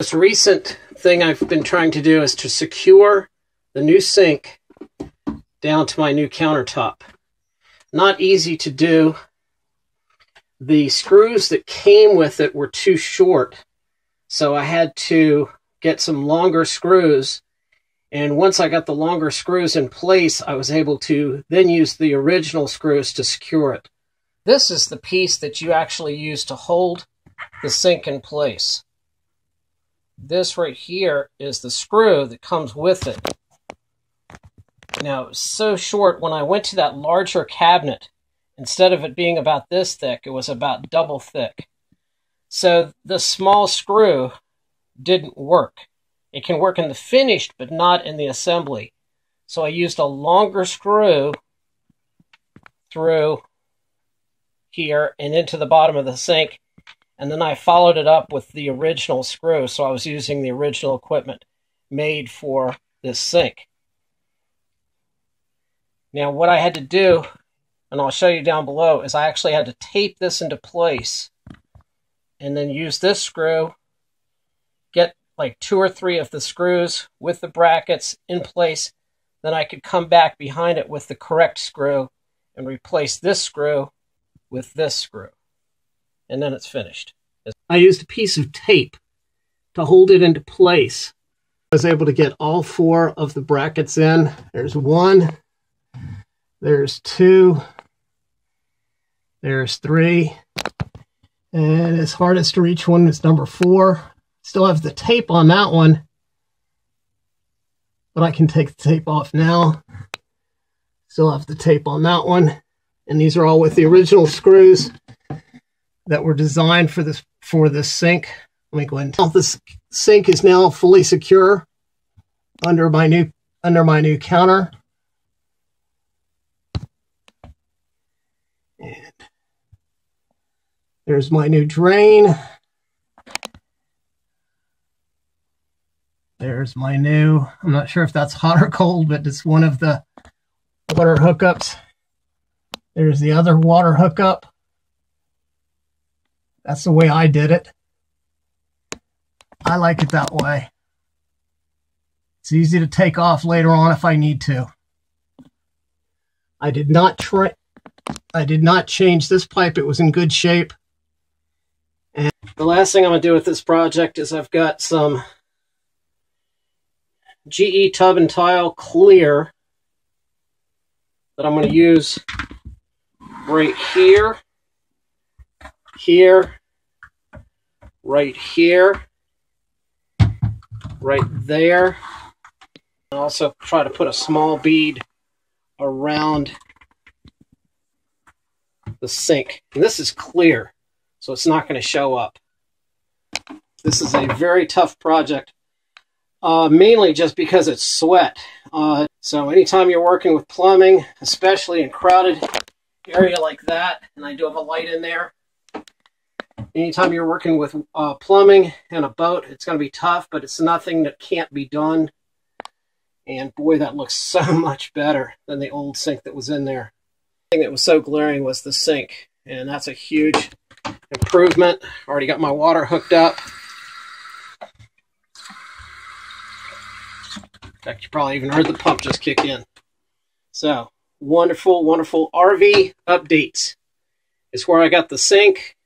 Most recent thing I've been trying to do is to secure the new sink down to my new countertop. Not easy to do. The screws that came with it were too short, so I had to get some longer screws. And once I got the longer screws in place, I was able to then use the original screws to secure it. This is the piece that you actually use to hold the sink in place. This right here is the screw that comes with it. Now, it was so short, when I went to that larger cabinet, instead of it being about this thick, it was about double thick. So the small screw didn't work. It can work in the finished, but not in the assembly. So I used a longer screw through here and into the bottom of the sink, and then I followed it up with the original screw. So I was using the original equipment made for this sink. Now what I had to do, and I'll show you down below, is I actually had to tape this into place and then use this screw, get like 2 or 3 of the screws with the brackets in place. Then I could come back behind it with the correct screw and replace this screw with this screw. And then it's finished. I used a piece of tape to hold it into place. I was able to get all 4 of the brackets in. There's 1, there's 2, there's 3, and it's hardest to reach one is number 4. Still have the tape on that one, but I can take the tape off now. Still have the tape on that one, and these are all with the original screws that were designed for this sink. Let me go ahead and this sink is now fully secure under my new counter. And there's my new drain. There's my new, I'm not sure if that's hot or cold, but it's one of the water hookups. There's the other water hookup. That's the way I did it. I like it that way. It's easy to take off later on if I need to. I did not change this pipe. It was in good shape. And the last thing I'm going to do with this project is I've got some GE Tub and Tile clear that I'm going to use right here, right here, right there. And also try to put a small bead around the sink. And this is clear, so it's not going to show up. This is a very tough project. Mainly just because it's sweat. So anytime you're working with plumbing, especially in crowded area like that, and I do have a light in there, anytime you're working with plumbing and a boat, it's going to be tough, but it's nothing that can't be done. And boy, that looks so much better than the old sink that was in there. The thing that was so glaring was the sink, and that's a huge improvement. Already got my water hooked up. In fact, you probably even heard the pump just kick in. So, wonderful, wonderful RV updates. It's where I got the sink.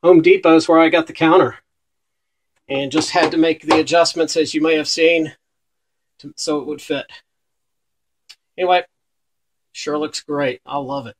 Home Depot is where I got the counter. And just had to make the adjustments, as you may have seen, so it would fit. Anyway, sure looks great. I love it.